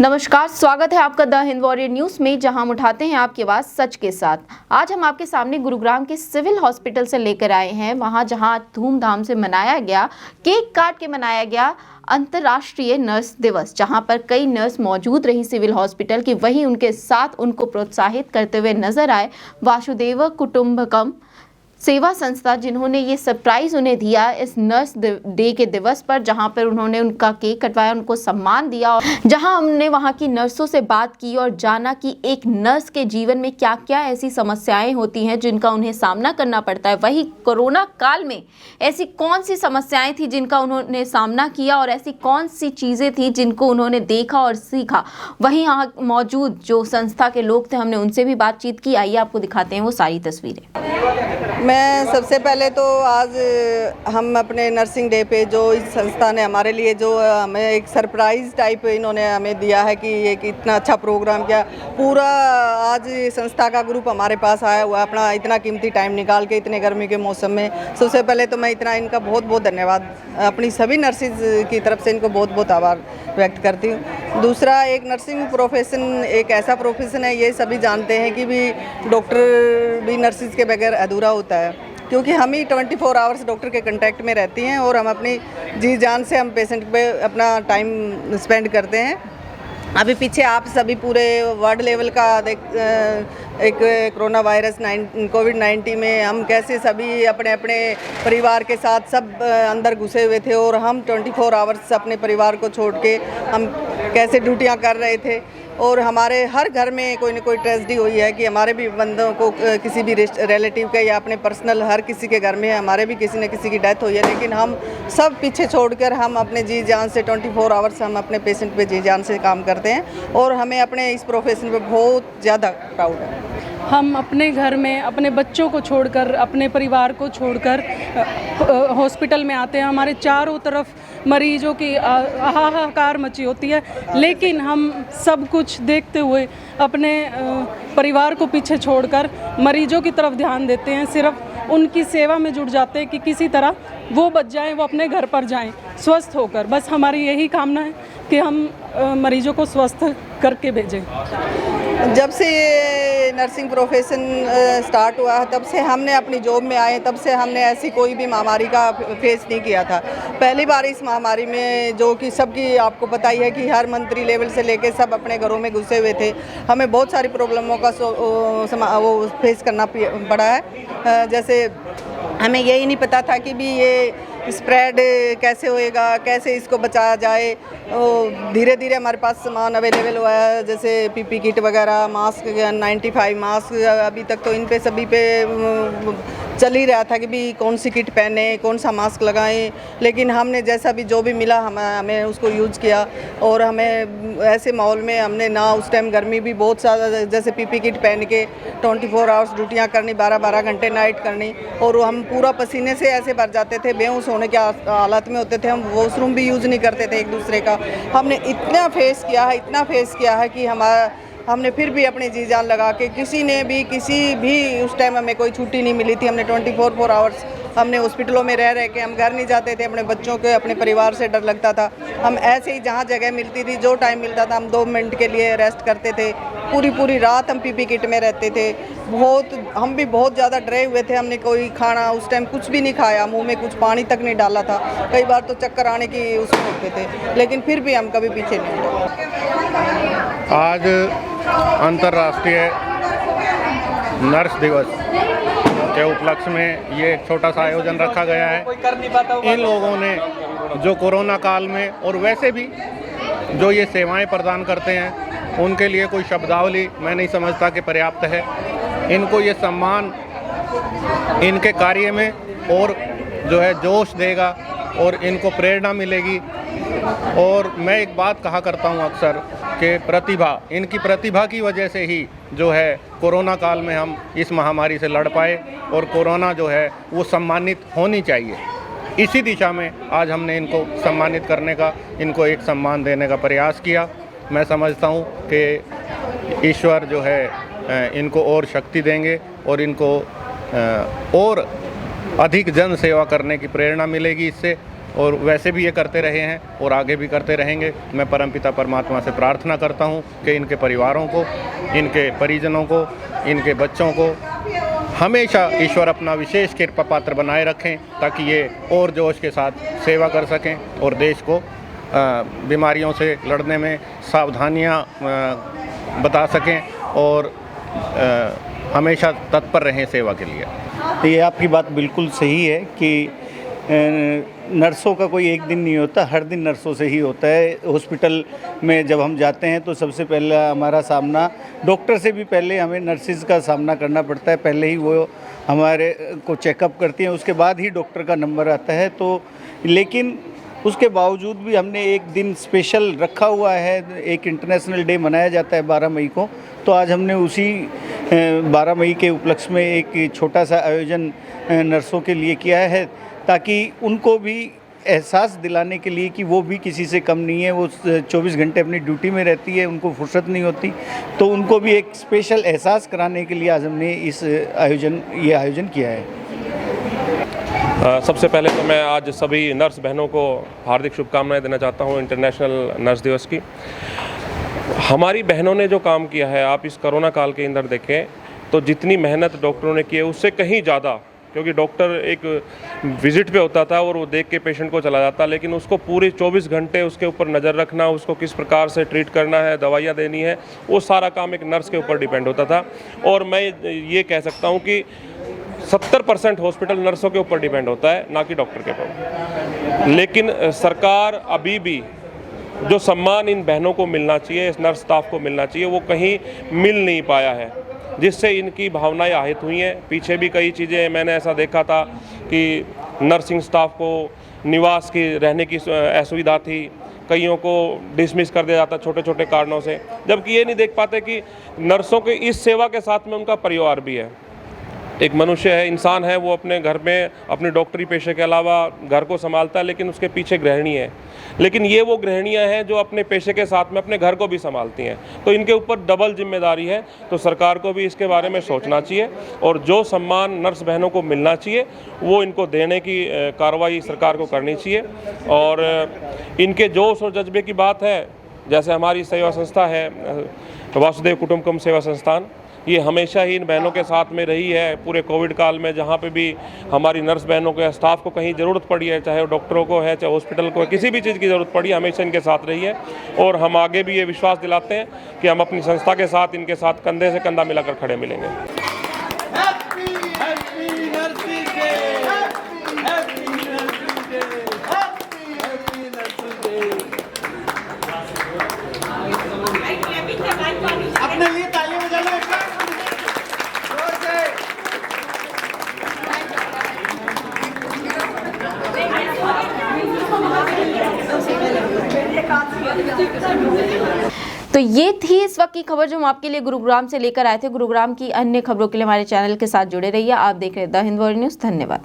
नमस्कार, स्वागत है आपका द हिंद वॉरियर न्यूज में, जहां हम उठाते हैं आपकी आवाज सच के साथ। आज हम आपके सामने गुरुग्राम के सिविल हॉस्पिटल से लेकर आए हैं, वहां जहां धूमधाम से मनाया गया, केक काट के मनाया गया अंतर्राष्ट्रीय नर्स दिवस, जहां पर कई नर्स मौजूद रही सिविल हॉस्पिटल की। वहीं उनके साथ उनको प्रोत्साहित करते हुए नजर आए वासुदेव कुटुंबकम सेवा संस्था, जिन्होंने ये सरप्राइज उन्हें दिया इस नर्स डे के दिवस पर, जहां पर उन्होंने उनका केक कटवाया, उनको सम्मान दिया। और जहां हमने वहां की नर्सों से बात की और जाना कि एक नर्स के जीवन में क्या क्या ऐसी समस्याएं होती हैं जिनका उन्हें सामना करना पड़ता है। वही कोरोना काल में ऐसी कौन सी समस्याएं थी जिनका उन्होंने सामना किया और ऐसी कौन सी चीज़ें थी जिनको उन्होंने देखा और सीखा। वहीं यहाँ मौजूद जो संस्था के लोग थे, हमने उनसे भी बातचीत की। आइए आपको दिखाते हैं वो सारी तस्वीरें। मैं सबसे पहले तो आज हम अपने नर्सिंग डे पे जो इस संस्था ने हमारे लिए जो हमें एक सरप्राइज़ टाइप इन्होंने हमें दिया है कि एक इतना अच्छा प्रोग्राम किया। पूरा आज संस्था का ग्रुप हमारे पास आया हुआ है, अपना इतना कीमती टाइम निकाल के इतने गर्मी के मौसम में। सबसे पहले तो मैं इनका बहुत बहुत धन्यवाद अपनी सभी नर्सिस की तरफ से इनको बहुत बहुत आभार व्यक्त करती हूँ। दूसरा, एक नर्सिंग प्रोफेशन एक ऐसा प्रोफेशन है, ये सभी जानते हैं कि भी डॉक्टर भी नर्सिस के बगैर अधूरा होता है, क्योंकि हम ही 24 आवर्स डॉक्टर के कांटेक्ट में रहती हैं और हम अपनी जी जान से हम पेशेंट पे अपना टाइम स्पेंड करते हैं। अभी पीछे आप सभी पूरे वर्ल्ड लेवल का एक कोरोना वायरस कोविड-19 में हम कैसे सभी अपने अपने परिवार के साथ सब अंदर घुसे हुए थे और हम 24 आवर्स अपने परिवार को छोड़ के हम कैसे ड्यूटियां कर रहे थे। और हमारे हर घर में कोई ना कोई ट्रेजेडी हुई है कि हमारे भी बंदों को किसी भी रिलेटिव के या अपने पर्सनल हर किसी के घर में हमारे भी किसी न किसी की डेथ हुई है, लेकिन हम सब पीछे छोड़कर हम अपने जी जान से 24 आवर्स हम अपने पेशेंट पे जी जान से काम करते हैं और हमें अपने इस प्रोफेशन पे बहुत ज़्यादा प्राउड है। हम अपने घर में अपने बच्चों को छोड़कर, अपने परिवार को छोड़कर हॉस्पिटल में आते हैं। हमारे चारों तरफ मरीजों की हाहाकार मची होती है, लेकिन हम सब कुछ देखते हुए अपने परिवार को पीछे छोड़कर मरीजों की तरफ ध्यान देते हैं। सिर्फ उनकी सेवा में जुट जाते हैं कि किसी तरह वो बच जाएं, वो अपने घर पर जाएं स्वस्थ होकर। बस हमारी यही कामना है कि हम मरीजों को स्वस्थ करके भेजें। जब से ये नर्सिंग प्रोफेशन स्टार्ट हुआ है, तब से हमने अपनी जॉब में आए, तब से हमने ऐसी कोई भी महामारी का फेस नहीं किया था। पहली बार इस महामारी में, जो कि सबकी आपको पता ही है कि हर मंत्री लेवल से लेके सब अपने घरों में घुसे हुए थे, हमें बहुत सारी प्रॉब्लमों का वो फेस करना पड़ा है। जैसे हमें यही नहीं पता था कि भी ये स्प्रेड कैसे होएगा, कैसे इसको बचाया जाए। धीरे धीरे हमारे पास सामान अवेलेबल हुआ है, जैसे पीपी किट वगैरह, मास्क 95 मास्क। अभी तक तो इन पे सभी पे चल ही रहा था कि भी कौन सी किट पहने, कौन सा मास्क लगाएं, लेकिन हमने जैसा भी जो भी मिला हमें उसको यूज़ किया। और हमें ऐसे माहौल में हमने ना उस टाइम गर्मी भी बहुत ज़्यादा, जैसे पीपी किट पहन के 24 आवर्स ड्यूटियाँ करनी, 12-12 घंटे नाइट करनी, और हम पूरा पसीने से ऐसे भर जाते थे, बेहोश होने के हालत में होते थे। हम वॉशरूम भी यूज़ नहीं करते थे एक दूसरे का। हमने इतना फेस किया है कि हमने फिर भी अपनी जी जान लगा के, किसी भी उस टाइम हमें कोई छुट्टी नहीं मिली थी। हमने 24 आवर्स हमने हॉस्पिटलों में रह के हम घर नहीं जाते थे। अपने बच्चों के, अपने परिवार से डर लगता था। हम ऐसे ही जहाँ जगह मिलती थी, जो टाइम मिलता था, हम 2 मिनट के लिए रेस्ट करते थे। पूरी रात हम पीपी किट में रहते थे। हम भी बहुत ज़्यादा डरे हुए थे। हमने कोई खाना उस टाइम कुछ भी नहीं खाया, मुंह में कुछ पानी तक नहीं डाला था। कई बार तो चक्कर आने की उसमें होते थे, लेकिन फिर भी हम कभी पीछे नहीं हटे। आज अंतर्राष्ट्रीय नर्स दिवस के उपलक्ष्य में ये एक छोटा सा आयोजन रखा गया है। इन लोगों ने जो कोरोना काल में और वैसे भी जो ये सेवाएं प्रदान करते हैं, उनके लिए कोई शब्दावली मैं नहीं समझता कि पर्याप्त है। इनको ये सम्मान इनके कार्य में और जो है जोश देगा और इनको प्रेरणा मिलेगी। और मैं एक बात कहा करता हूँ अक्सर कि इनकी प्रतिभा की वजह से ही जो है कोरोना काल में हम इस महामारी से लड़ पाए, और कोरोना जो है वो सम्मानित होनी चाहिए। इसी दिशा में आज हमने इनको सम्मानित करने का, इनको एक सम्मान देने का प्रयास किया। मैं समझता हूँ कि ईश्वर जो है इनको और शक्ति देंगे और इनको और अधिक जन सेवा करने की प्रेरणा मिलेगी इससे। और वैसे भी ये करते रहे हैं और आगे भी करते रहेंगे। मैं परमपिता परमात्मा से प्रार्थना करता हूँ कि इनके परिवारों को, इनके परिजनों को, इनके बच्चों को हमेशा ईश्वर अपना विशेष कृपा पात्र बनाए रखें, ताकि ये और जोश के साथ सेवा कर सकें और देश को बीमारियों से लड़ने में सावधानियां बता सकें और हमेशा तत्पर रहें सेवा के लिए। तो ये आपकी बात बिल्कुल सही है कि नर्सों का कोई एक दिन नहीं होता, हर दिन नर्सों से ही होता है। हॉस्पिटल में जब हम जाते हैं तो सबसे पहला हमारा सामना डॉक्टर से भी पहले हमें नर्सिस का सामना करना पड़ता है। पहले ही वो हमारे को चेकअप करती हैं, उसके बाद ही डॉक्टर का नंबर आता है। तो लेकिन उसके बावजूद भी हमने एक दिन स्पेशल रखा हुआ है, एक इंटरनेशनल डे मनाया जाता है 12 मई को। तो आज हमने उसी 12 मई के उपलक्ष्य में एक छोटा सा आयोजन नर्सों के लिए किया है, ताकि उनको भी एहसास दिलाने के लिए कि वो भी किसी से कम नहीं है। वो 24 घंटे अपनी ड्यूटी में रहती है, उनको फुर्सत नहीं होती, तो उनको भी एक स्पेशल एहसास कराने के लिए आज हमने ये आयोजन किया है। सबसे पहले तो मैं आज सभी नर्स बहनों को हार्दिक शुभकामनाएं देना चाहता हूं इंटरनेशनल नर्स दिवस की। हमारी बहनों ने जो काम किया है, आप इस कोरोना काल के अंदर देखें तो जितनी मेहनत डॉक्टरों ने की है उससे कहीं ज़्यादा, क्योंकि डॉक्टर एक विजिट पे होता था और वो देख के पेशेंट को चला जाता, लेकिन उसको पूरे 24 घंटे उसके ऊपर नज़र रखना, उसको किस प्रकार से ट्रीट करना है, दवाइयाँ देनी है, वो सारा काम एक नर्स के ऊपर डिपेंड होता था। और मैं ये कह सकता हूँ कि 70% हॉस्पिटल नर्सों के ऊपर डिपेंड होता है, ना कि डॉक्टर के ऊपर। लेकिन सरकार अभी भी जो सम्मान इन बहनों को मिलना चाहिए, इस नर्स स्टाफ को मिलना चाहिए, वो कहीं मिल नहीं पाया है, जिससे इनकी भावनाएं आहत हुई हैं। पीछे भी कई चीज़ें मैंने ऐसा देखा था कि नर्सिंग स्टाफ को निवास की रहने की असुविधा थी, कईयों को डिसमिस कर दिया जाता छोटे छोटे कारणों से, जबकि ये नहीं देख पाते कि नर्सों की इस सेवा के साथ में उनका परिवार भी है। एक मनुष्य है, इंसान है, वो अपने घर में अपने डॉक्टरी पेशे के अलावा घर को संभालता है, लेकिन उसके पीछे गृहिणी है। लेकिन ये वो गृहिणियां हैं जो अपने पेशे के साथ में अपने घर को भी संभालती हैं, तो इनके ऊपर डबल जिम्मेदारी है। तो सरकार को भी इसके बारे में सोचना चाहिए और जो सम्मान नर्स बहनों को मिलना चाहिए वो इनको देने की कार्रवाई सरकार को करनी चाहिए। और इनके जोश और जज्बे की बात है, जैसे हमारी सेवा संस्था है वासुदेव कुटुंबकम सेवा संस्थान, ये हमेशा ही इन बहनों के साथ में रही है। पूरे कोविड काल में जहाँ पे भी हमारी नर्स बहनों के स्टाफ को कहीं ज़रूरत पड़ी है, चाहे वो डॉक्टरों को है, चाहे हॉस्पिटल को, किसी भी चीज़ की ज़रूरत पड़ी, हमेशा इनके साथ रही है। और हम आगे भी ये विश्वास दिलाते हैं कि हम अपनी संस्था के साथ इनके साथ कंधे से कंधा मिलाकर खड़े मिलेंगे। तो ये थी इस वक्त की खबर जो हम आपके लिए गुरुग्राम से लेकर आए थे। गुरुग्राम की अन्य खबरों के लिए हमारे चैनल के साथ जुड़े रहिए। आप देख रहे हैं द हिंद वर्ल्ड न्यूज़। धन्यवाद।